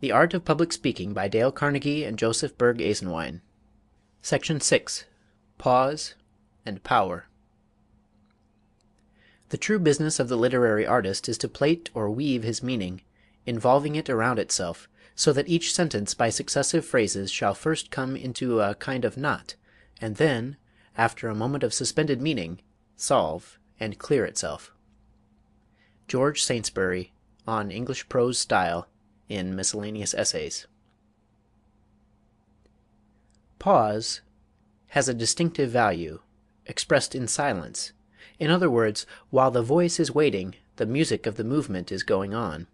The Art of Public Speaking by Dale Carnegie and Joseph Berg Esenwein. Section 6. Pause and Power. The true business of the literary artist is to plait or weave his meaning, involving it around itself, so that each sentence by successive phrases shall first come into a kind of knot, and then, after a moment of suspended meaning, solve and clear itself. George Saintsbury, on English Prose Style, in Miscellaneous Essays. Pause has a distinctive value, expressed in silence. In other words, while the voice is waiting, the music of the movement is going on.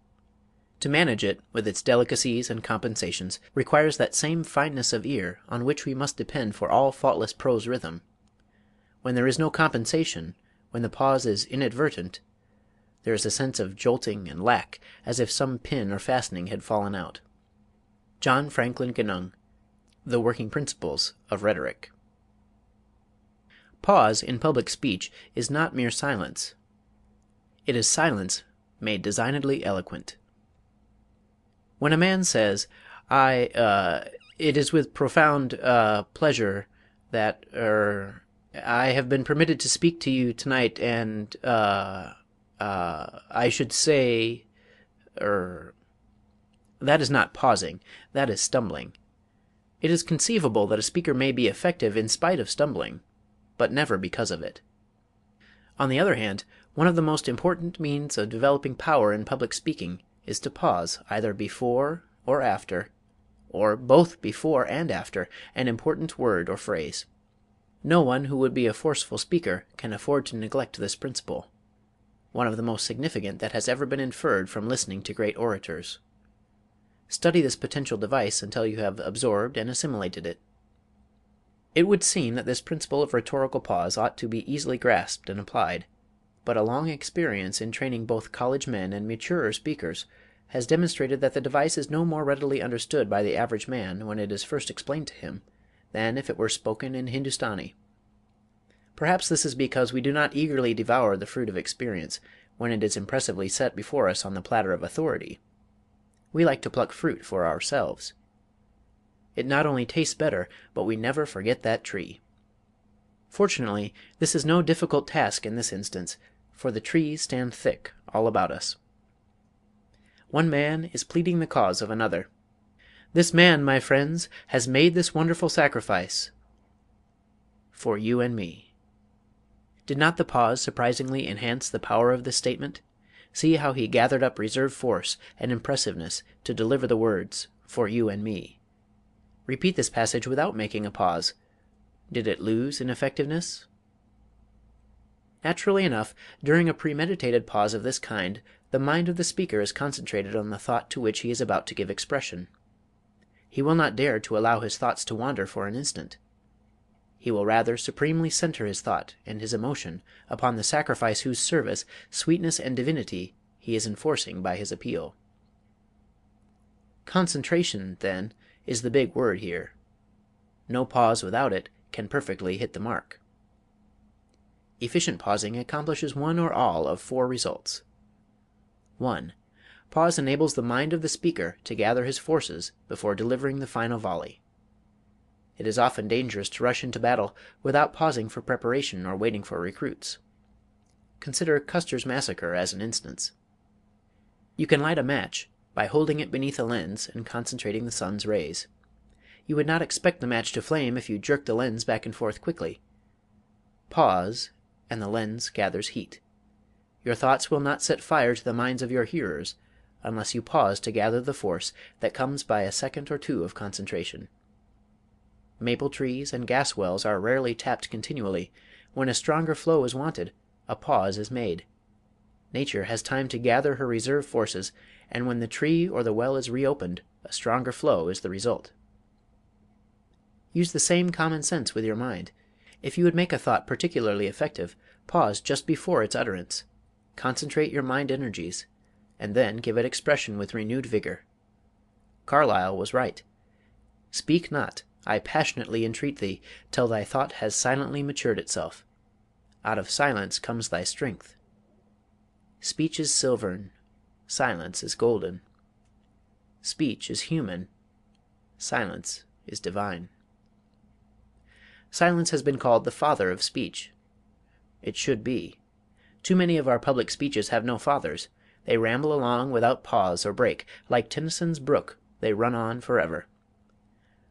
To manage it, with its delicacies and compensations, requires that same fineness of ear on which we must depend for all faultless prose rhythm. When there is no compensation, when the pause is inadvertent, there is a sense of jolting and lack, as if some pin or fastening had fallen out. John Franklin Genung, The Working Principles of Rhetoric. Pause in public speech is not mere silence. It is silence made designedly eloquent. When a man says, it is with profound pleasure that I have been permitted to speak to you tonight, and I should say, that is not pausing, that is stumbling. It is conceivable that a speaker may be effective in spite of stumbling, but never because of it. On the other hand, one of the most important means of developing power in public speaking is to pause either before or after, or both before and after, an important word or phrase. No one who would be a forceful speaker can afford to neglect this principle, one of the most significant that has ever been inferred from listening to great orators. Study this potential device until you have absorbed and assimilated it. It would seem that this principle of rhetorical pause ought to be easily grasped and applied, but a long experience in training both college men and maturer speakers has demonstrated that the device is no more readily understood by the average man when it is first explained to him than if it were spoken in Hindustani. Perhaps this is because we do not eagerly devour the fruit of experience when it is impressively set before us on the platter of authority. We like to pluck fruit for ourselves. It not only tastes better, but we never forget that tree. Fortunately, this is no difficult task in this instance, for the trees stand thick all about us. One man is pleading the cause of another. This man, my friends, has made this wonderful sacrifice for you and me. Did not the pause surprisingly enhance the power of this statement? See how he gathered up reserve force and impressiveness to deliver the words, "for you and me." Repeat this passage without making a pause. Did it lose in effectiveness? Naturally enough, during a premeditated pause of this kind, the mind of the speaker is concentrated on the thought to which he is about to give expression. He will not dare to allow his thoughts to wander for an instant. He will rather supremely center his thought and his emotion upon the sacrifice whose service, sweetness, and divinity he is enforcing by his appeal. Concentration, then, is the big word here. No pause without it can perfectly hit the mark. Efficient pausing accomplishes one or all of four results. 1. Pause enables the mind of the speaker to gather his forces before delivering the final volley. It is often dangerous to rush into battle without pausing for preparation or waiting for recruits. Consider Custer's massacre as an instance. You can light a match by holding it beneath a lens and concentrating the sun's rays. You would not expect the match to flame if you jerk the lens back and forth quickly. Pause, and the lens gathers heat. Your thoughts will not set fire to the minds of your hearers unless you pause to gather the force that comes by a second or two of concentration. Maple trees and gas wells are rarely tapped continually. When a stronger flow is wanted, a pause is made. Nature has time to gather her reserve forces, and when the tree or the well is reopened, a stronger flow is the result. Use the same common sense with your mind. If you would make a thought particularly effective, pause just before its utterance. Concentrate your mind energies, and then give it expression with renewed vigor. Carlyle was right. Speak not, I passionately entreat thee, till thy thought has silently matured itself. Out of silence comes thy strength. Speech is silvern, silence is golden. Speech is human. Silence is divine. Silence has been called the father of speech. It should be. Too many of our public speeches have no fathers. They ramble along without pause or break. Like Tennyson's brook, they run on forever.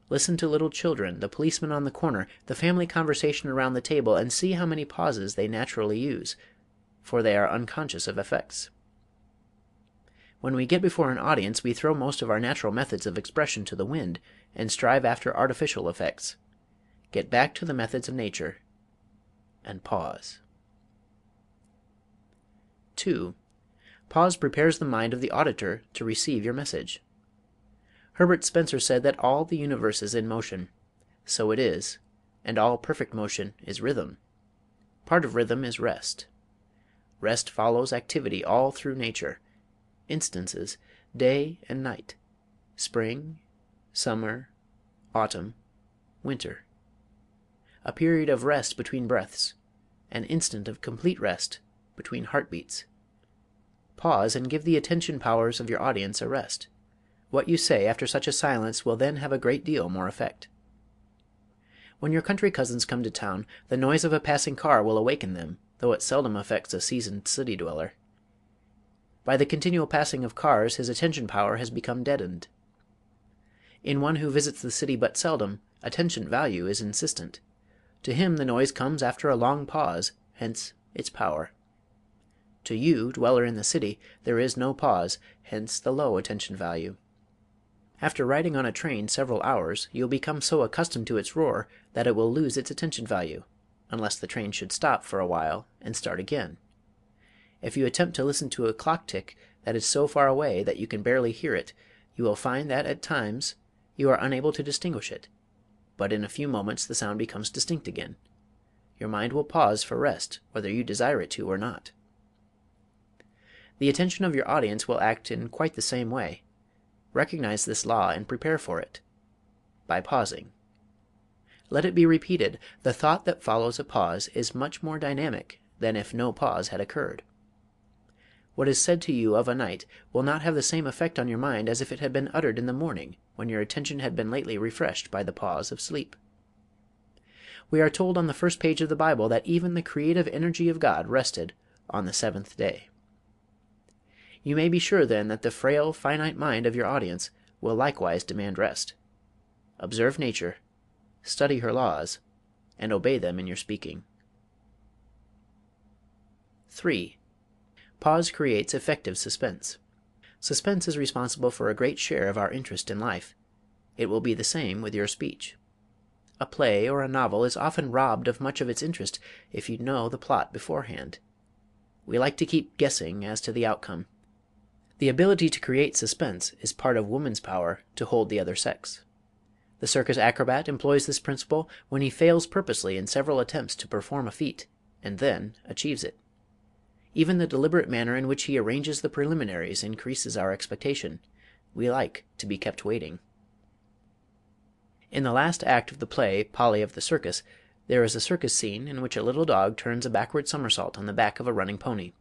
Listen to little children, the policeman on the corner, the family conversation around the table, and see how many pauses they naturally use, for they are unconscious of effects. When we get before an audience, we throw most of our natural methods of expression to the wind, and strive after artificial effects. Get back to the methods of nature, and pause. 2. Pause prepares the mind of the auditor to receive your message. Herbert Spencer said that all the universe is in motion. So it is, and all perfect motion is rhythm. Part of rhythm is rest. Rest follows activity all through nature. Instances: day and night, spring, summer, autumn, winter. A period of rest between breaths, an instant of complete rest between heartbeats. Pause and give the attention powers of your audience a rest. What you say after such a silence will then have a great deal more effect. When your country cousins come to town, the noise of a passing car will awaken them, though it seldom affects a seasoned city dweller. By the continual passing of cars his attention power has become deadened. In one who visits the city but seldom, attention value is insistent. To him the noise comes after a long pause, hence its power. To you, dweller in the city, there is no pause, hence the low attention value. After riding on a train several hours, you'll become so accustomed to its roar that it will lose its attention value, unless the train should stop for a while and start again. If you attempt to listen to a clock tick that is so far away that you can barely hear it, you will find that at times you are unable to distinguish it, but in a few moments the sound becomes distinct again. Your mind will pause for rest, whether you desire it to or not. The attention of your audience will act in quite the same way. Recognize this law and prepare for it by pausing. Let it be repeated, the thought that follows a pause is much more dynamic than if no pause had occurred. What is said to you of a night will not have the same effect on your mind as if it had been uttered in the morning, when your attention had been lately refreshed by the pause of sleep. We are told on the first page of the Bible that even the creative energy of God rested on the seventh day. You may be sure then that the frail, finite mind of your audience will likewise demand rest. Observe nature, study her laws, and obey them in your speaking. 3. Pause creates effective suspense. Suspense is responsible for a great share of our interest in life. It will be the same with your speech. A play or a novel is often robbed of much of its interest if you know the plot beforehand. We like to keep guessing as to the outcome. The ability to create suspense is part of woman's power to hold the other sex. The circus acrobat employs this principle when he fails purposely in several attempts to perform a feat, and then achieves it. Even the deliberate manner in which he arranges the preliminaries increases our expectation. We like to be kept waiting. In the last act of the play Polly of the Circus, there is a circus scene in which a little dog turns a backward somersault on the back of a running pony.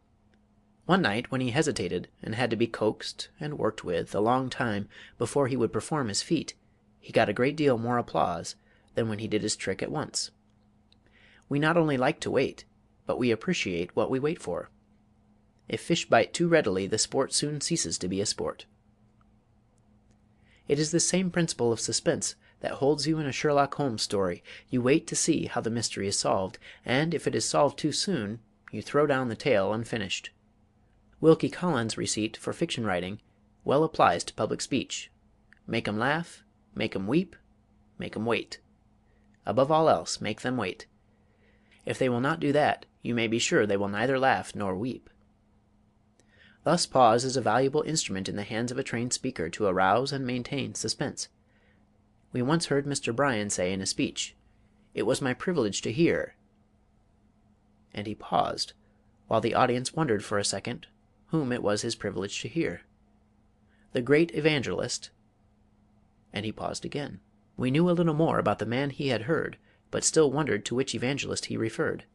One night, when he hesitated and had to be coaxed and worked with a long time before he would perform his feat, he got a great deal more applause than when he did his trick at once. We not only like to wait, but we appreciate what we wait for. If fish bite too readily, the sport soon ceases to be a sport. It is the same principle of suspense that holds you in a Sherlock Holmes story. You wait to see how the mystery is solved, and if it is solved too soon, you throw down the tale unfinished. Wilkie Collins' receipt for fiction writing well applies to public speech. Make 'em laugh, make 'em weep, make 'em wait. Above all else, make them wait. If they will not do that, you may be sure they will neither laugh nor weep. Thus pause is a valuable instrument in the hands of a trained speaker to arouse and maintain suspense. We once heard Mr. Bryan say in a speech, "It was my privilege to hear," and he paused, while the audience wondered for a second whom it was his privilege to hear. The great evangelist, and he paused again. We knew a little more about the man he had heard, but still wondered to which evangelist he referred.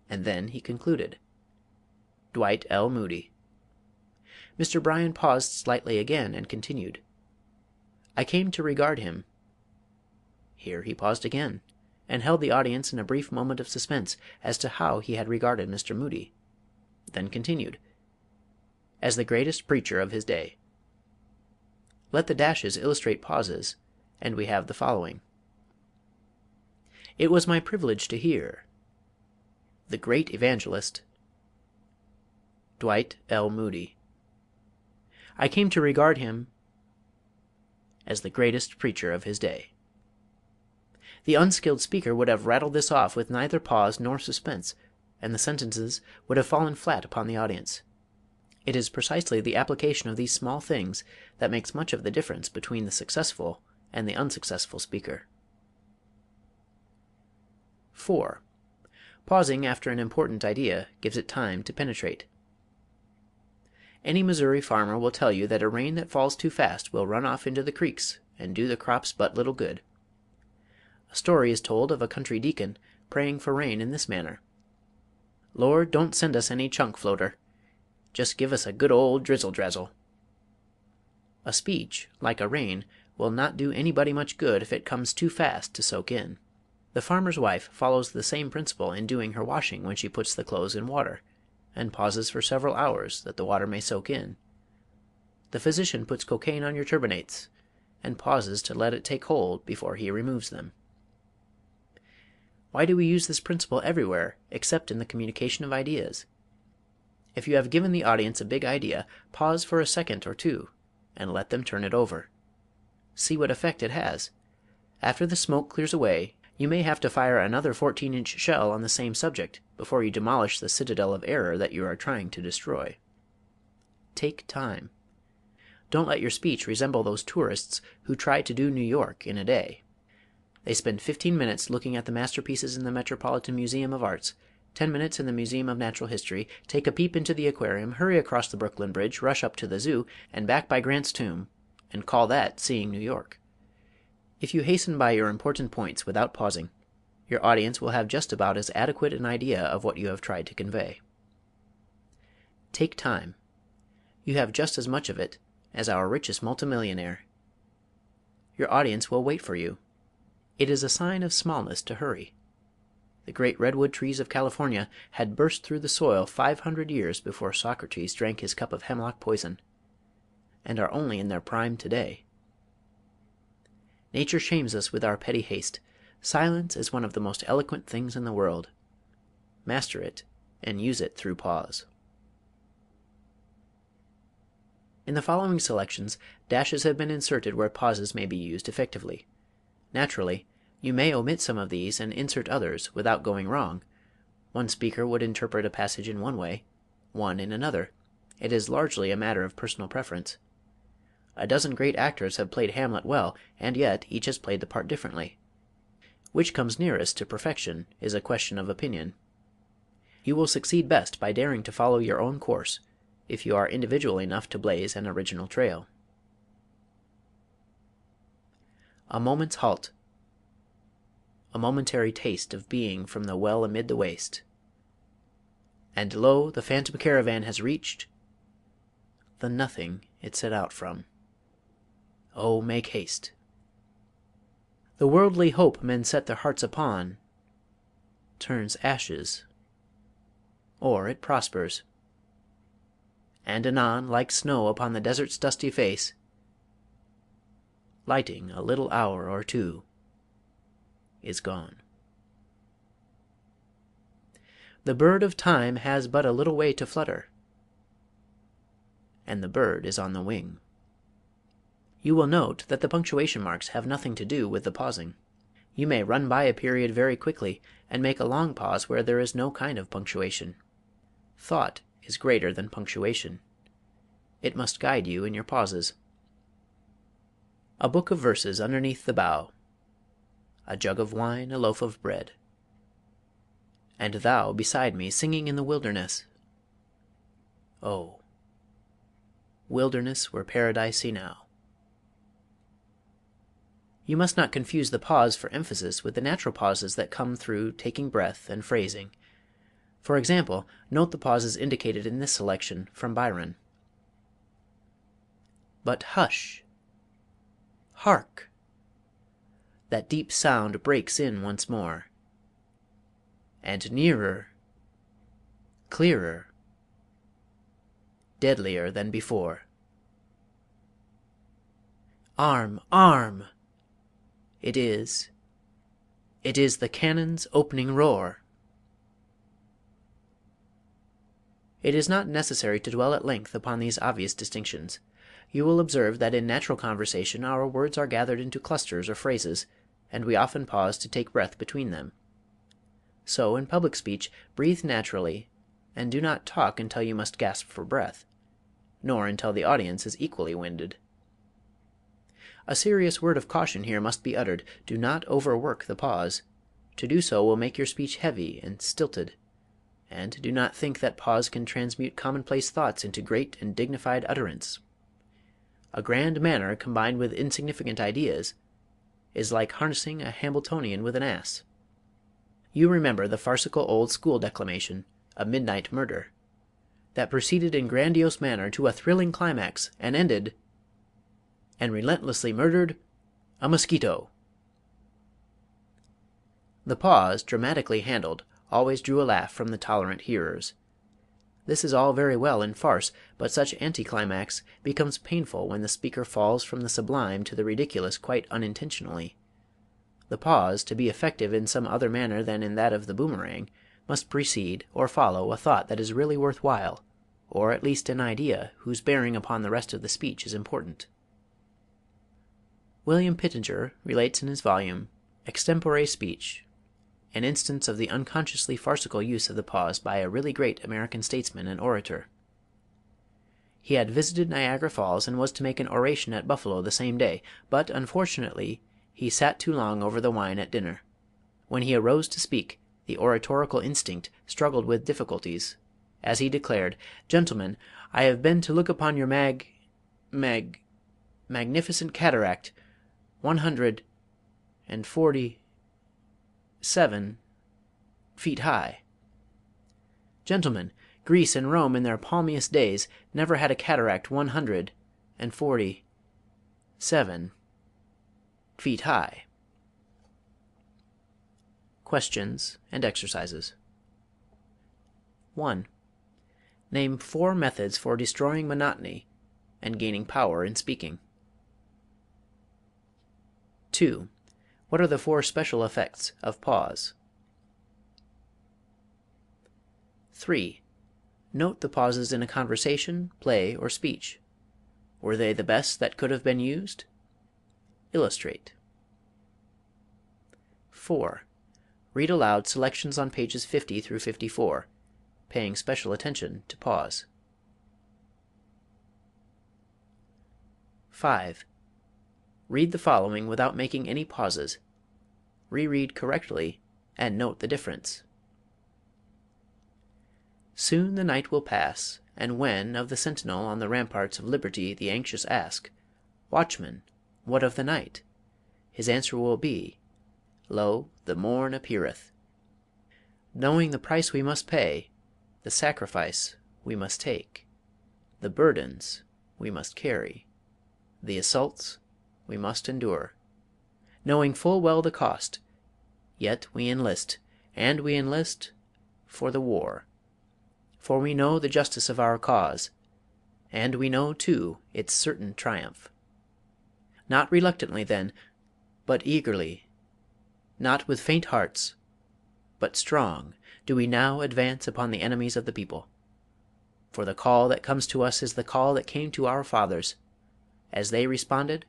And then he concluded, Dwight L. Moody. Mr. Bryan paused slightly again and continued, I came to regard him. Here he paused again, and held the audience in a brief moment of suspense as to how he had regarded Mr. Moody, then continued, as the greatest preacher of his day. Let the dashes illustrate pauses, and we have the following: It was my privilege to hear the great evangelist Dwight L. Moody. I came to regard him as the greatest preacher of his day. The unskilled speaker would have rattled this off with neither pause nor suspense, and the sentences would have fallen flat upon the audience. It is precisely the application of these small things that makes much of the difference between the successful and the unsuccessful speaker. 4. Pausing after an important idea gives it time to penetrate. Any Missouri farmer will tell you that a rain that falls too fast will run off into the creeks and do the crops but little good. A story is told of a country deacon praying for rain in this manner: "Lord, don't send us any chunk floater. Just give us a good old drizzle drazzle." A speech, like a rain, will not do anybody much good if it comes too fast to soak in. The farmer's wife follows the same principle in doing her washing when she puts the clothes in water, and pauses for several hours that the water may soak in. The physician puts cocaine on your turbinates, and pauses to let it take hold before he removes them. Why do we use this principle everywhere except in the communication of ideas? If you have given the audience a big idea, pause for a second or two, and let them turn it over. See what effect it has. After the smoke clears away, you may have to fire another 14-inch shell on the same subject before you demolish the citadel of error that you are trying to destroy. Take time. Don't let your speech resemble those tourists who try to do New York in a day. They spend 15 minutes looking at the masterpieces in the Metropolitan Museum of Arts, 10 minutes in the Museum of Natural History, take a peep into the aquarium, hurry across the Brooklyn Bridge, rush up to the zoo, and back by Grant's Tomb, and call that seeing New York. If you hasten by your important points without pausing, your audience will have just about as adequate an idea of what you have tried to convey. Take time. You have just as much of it as our richest multimillionaire. Your audience will wait for you. It is a sign of smallness to hurry. The great redwood trees of California had burst through the soil 500 years before Socrates drank his cup of hemlock poison, and are only in their prime today. Nature shames us with our petty haste. Silence is one of the most eloquent things in the world. Master it, and use it through pause. In the following selections, dashes have been inserted where pauses may be used effectively. Naturally, you may omit some of these and insert others without going wrong. One speaker would interpret a passage in one way, one in another. It is largely a matter of personal preference. A dozen great actors have played Hamlet well, and yet each has played the part differently. Which comes nearest to perfection is a question of opinion. You will succeed best by daring to follow your own course, if you are individual enough to blaze an original trail. A moment's halt. A momentary taste of being from the well amid the waste. And lo, the phantom caravan has reached the nothing it set out from. Oh, make haste. The worldly hope men set their hearts upon turns ashes, or it prospers, and anon, like snow upon the desert's dusty face, lighting a little hour or two, is gone. The bird of time has but a little way to flutter, and the bird is on the wing. You will note that the punctuation marks have nothing to do with the pausing. You may run by a period very quickly and make a long pause where there is no kind of punctuation. Thought is greater than punctuation. It must guide you in your pauses. A book of verses underneath the bough, a jug of wine, a loaf of bread, and thou beside me singing in the wilderness. Oh, wilderness were paradise enow. You must not confuse the pause for emphasis with the natural pauses that come through taking breath and phrasing. For example, note the pauses indicated in this selection from Byron. But hush, Hark! That deep sound breaks in once more, and nearer, clearer, deadlier than before. Arm! Arm! It is the cannon's opening roar! It is not necessary to dwell at length upon these obvious distinctions. You will observe that in natural conversation our words are gathered into clusters or phrases, and we often pause to take breath between them. So in public speech, breathe naturally, and do not talk until you must gasp for breath, nor until the audience is equally winded. A serious word of caution here must be uttered. Do not overwork the pause. To do so will make your speech heavy and stilted. And do not think that pause can transmute commonplace thoughts into great and dignified utterance. A grand manner combined with insignificant ideas is like harnessing a Hambletonian with an ass. You remember the farcical old school declamation, A Midnight Murder, that proceeded in grandiose manner to a thrilling climax, and ended, and relentlessly murdered a mosquito. The pause, dramatically handled, always drew a laugh from the tolerant hearers. This is all very well in farce, but such anticlimax becomes painful when the speaker falls from the sublime to the ridiculous quite unintentionally. The pause, to be effective in some other manner than in that of the boomerang, must precede or follow a thought that is really worth while, or at least an idea whose bearing upon the rest of the speech is important. William Pittenger relates in his volume, Extempore Speech, an instance of the unconsciously farcical use of the pause by a really great American statesman and orator. He had visited Niagara Falls and was to make an oration at Buffalo the same day, but unfortunately he sat too long over the wine at dinner. When he arose to speak, the oratorical instinct struggled with difficulties, as he declared, "Gentlemen, I have been to look upon your magnificent cataract, 147 feet high. Gentlemen, Greece and Rome in their palmiest days never had a cataract 147 feet high." Questions and exercises. 1. Name 4 methods for destroying monotony and gaining power in speaking. 2. What are the 4 special effects of pause? 3. Note the pauses in a conversation, play, or speech. Were they the best that could have been used? Illustrate. 4. Read aloud selections on pages 50 through 54, paying special attention to pause. 5. Read the following without making any pauses. Reread correctly and note the difference. Soon the night will pass, and when of the sentinel on the ramparts of liberty the anxious ask, "Watchman, what of the night?" his answer will be, "Lo, the morn appeareth." Knowing the price we must pay, the sacrifice we must take, the burdens we must carry, the assaults we must endure, knowing full well the cost, yet we enlist, and we enlist for the war. For we know the justice of our cause, and we know, too, its certain triumph. Not reluctantly, then, but eagerly, not with faint hearts, but strong, do we now advance upon the enemies of the people. For the call that comes to us is the call that came to our fathers. As they responded,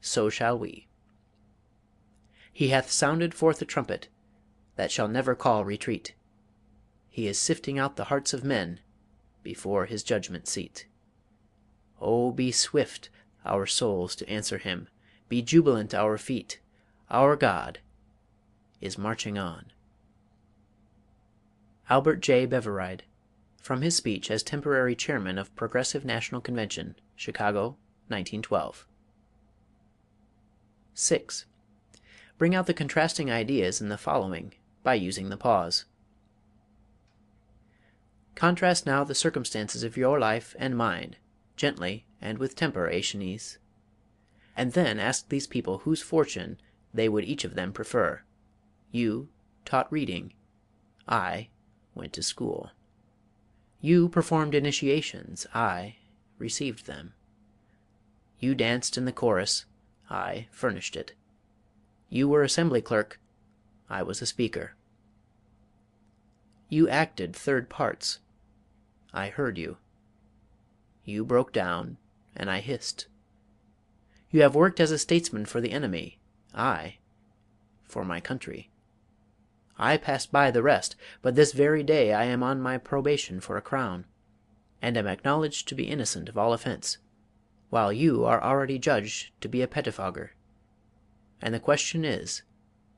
so shall we. He hath sounded forth a trumpet that shall never call retreat. He is sifting out the hearts of men before his judgment seat. Oh, be swift our souls to answer him, be jubilant our feet, our God is marching on. Albert J. Beveridge, from his speech as temporary chairman of Progressive National Convention, Chicago, 1912. 6. Bring out the contrasting ideas in the following by using the pause. Contrast now the circumstances of your life and mine, gently and with temper, Aeschines. and then asked these people whose fortune they would each of them prefer. You taught reading. I went to school. You performed initiations. I received them. You danced in the chorus. I furnished it. You were assembly clerk. I was a speaker. You acted third parts. I heard you. You broke down, and I hissed. You have worked as a statesman for the enemy. I for my country. I passed by the rest, but this very day I am on my probation for a crown, and am acknowledged to be innocent of all offense, while you are already judged to be a pettifogger. And the question is,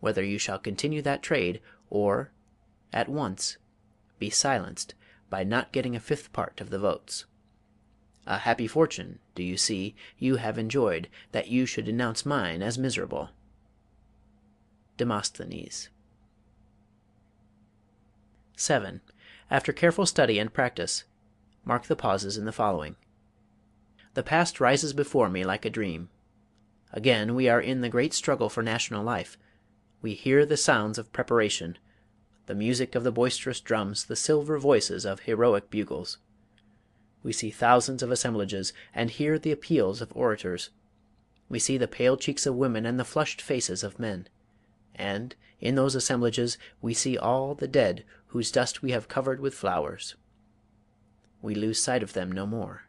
whether you shall continue that trade, or, at once, be silenced by not getting a fifth part of the votes. A happy fortune, do you see, you have enjoyed, that you should denounce mine as miserable. Demosthenes. 7. After careful study and practice, mark the pauses in the following. The past rises before me like a dream. Again we are in the great struggle for national life. We hear the sounds of preparation, the music of the boisterous drums, the silver voices of heroic bugles. We see thousands of assemblages, and hear the appeals of orators. We see the pale cheeks of women and the flushed faces of men. And, in those assemblages, we see all the dead whose dust we have covered with flowers. We lose sight of them no more.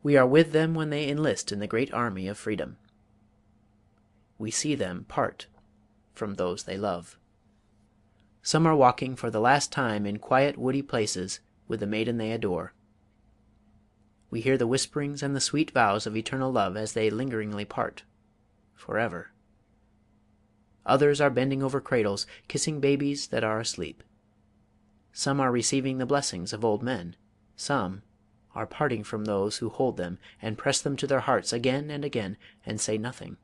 We are with them when they enlist in the great army of freedom. We see them part from those they love. Some are walking for the last time in quiet woody places with the maiden they adore. We hear the whisperings and the sweet vows of eternal love as they lingeringly part, forever. Others are bending over cradles, kissing babies that are asleep. Some are receiving the blessings of old men. Some are parting from those who hold them and press them to their hearts again and again and say nothing.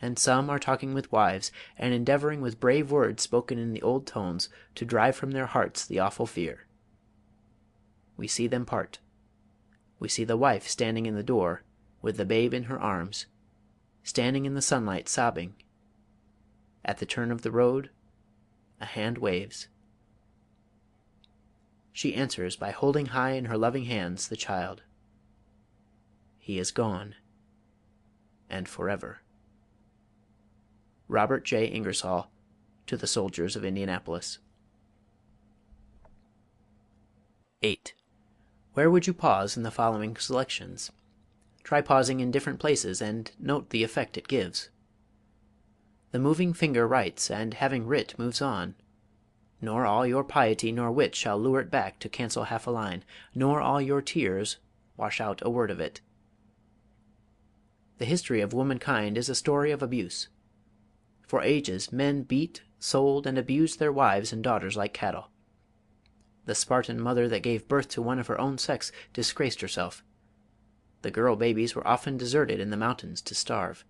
And some are talking with wives, and endeavoring with brave words spoken in the old tones to drive from their hearts the awful fear. We see them part. We see the wife standing in the door, with the babe in her arms, standing in the sunlight sobbing. At the turn of the road, a hand waves. She answers by holding high in her loving hands the child. He is gone, and forever. Robert J. Ingersoll, to the Soldiers of Indianapolis. 8. Where would you pause in the following selections? Try pausing in different places and note the effect it gives. The moving finger writes, and having writ moves on. Nor all your piety nor wit shall lure it back to cancel half a line, nor all your tears wash out a word of it. The history of womankind is a story of abuse. For ages men beat, sold, and abused their wives and daughters like cattle. The Spartan mother that gave birth to one of her own sex disgraced herself. The girl babies were often deserted in the mountains to starve.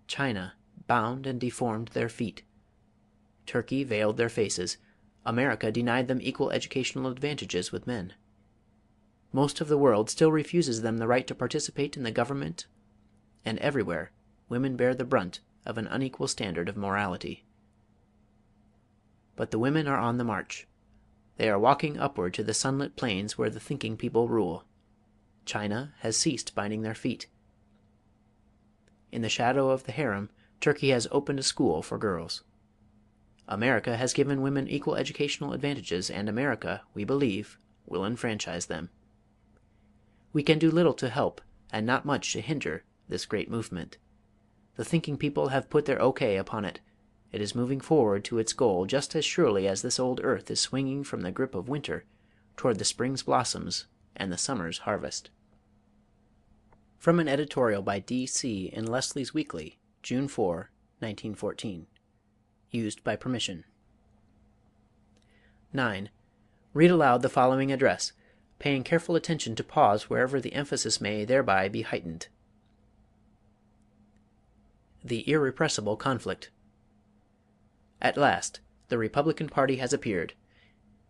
China bound and deformed their feet. Turkey veiled their faces. America denied them equal educational advantages with men. Most of the world still refuses them the right to participate in the government, and everywhere women bear the brunt of an unequal standard of morality. But the women are on the march. They are walking upward to the sunlit plains where the thinking people rule. China has ceased binding their feet. In the shadow of the harem, Turkey has opened a school for girls. America has given women equal educational advantages, and America, we believe, will enfranchise them. We can do little to help, and not much to hinder, this great movement. The thinking people have put their OK upon it. It is moving forward to its goal just as surely as this old earth is swinging from the grip of winter toward the spring's blossoms and the summer's harvest. From an editorial by D.C. in Leslie's Weekly, June 4, 1914. Used by permission. 9. Read aloud the following address, paying careful attention to pause wherever the emphasis may thereby be heightened. The Irrepressible Conflict. At last, the Republican party has appeared.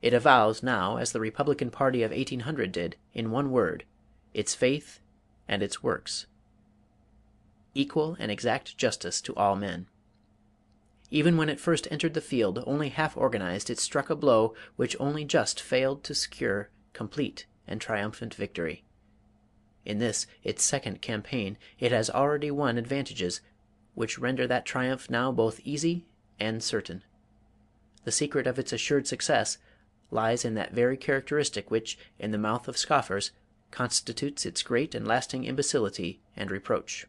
It avows now, as the Republican party of 1800 did, in one word, its faith and its works. Equal and exact justice to all men. Even when it first entered the field, only half organized, it struck a blow which only just failed to secure complete and triumphant victory. In this, its second campaign, it has already won advantages which render that triumph now both easy and certain. The secret of its assured success lies in that very characteristic which, in the mouth of scoffers, constitutes its great and lasting imbecility and reproach.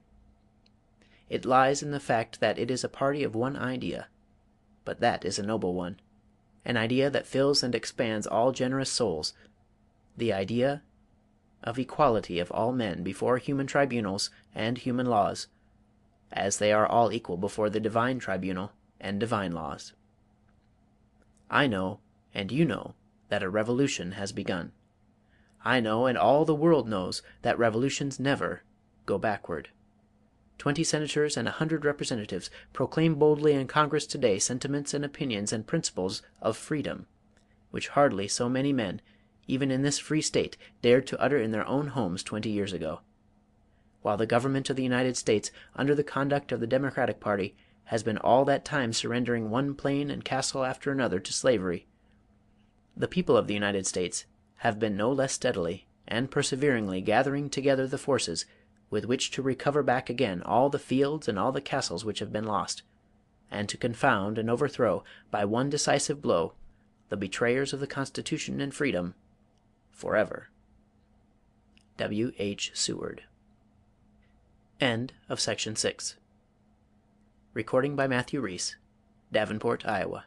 It lies in the fact that it is a party of one idea, but that is a noble one, an idea that fills and expands all generous souls, the idea of equality of all men before human tribunals and human laws, as they are all equal before the divine tribunal and divine laws. I know, and you know, that a revolution has begun. I know, and all the world knows, that revolutions never go backward. 20 senators and 100 representatives proclaim boldly in Congress today sentiments and opinions and principles of freedom, which hardly so many men, even in this free state, dared to utter in their own homes 20 years ago. While the government of the United States, under the conduct of the Democratic party, has been all that time surrendering one plain and castle after another to slavery, the people of the United States have been no less steadily and perseveringly gathering together the forces with which to recover back again all the fields and all the castles which have been lost, and to confound and overthrow by one decisive blow the betrayers of the Constitution and freedom forever. W.H. Seward. End of section 6. Recording by Matthew Reese, Davenport, Iowa.